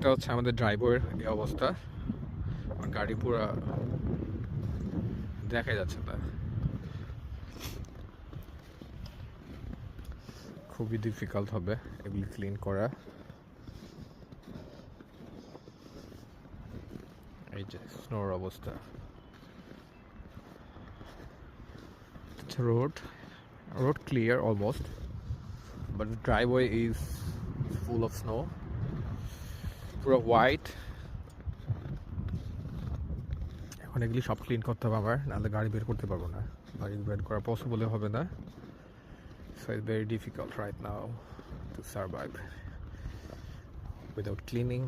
একটা হচ্ছে আমাদের ড্রাইভারের এই অবস্থা, আমার গাড়ি পুরো দেখা যাচ্ছে না, খুবই ডিফিকাল্ট হবে এগুলি ক্লিন করা। এই যে স্নোর অবস্থা, road clear almost, but the driveway is full of snow, পুরো হোয়াইট। এখন এগুলি সব ক্লিন করতে হবে আমার, নাহলে গাড়ি বের করতে পারবো না, গাড়ি বের করা পসিবল হবে না। So it's very difficult right now to survive without cleaning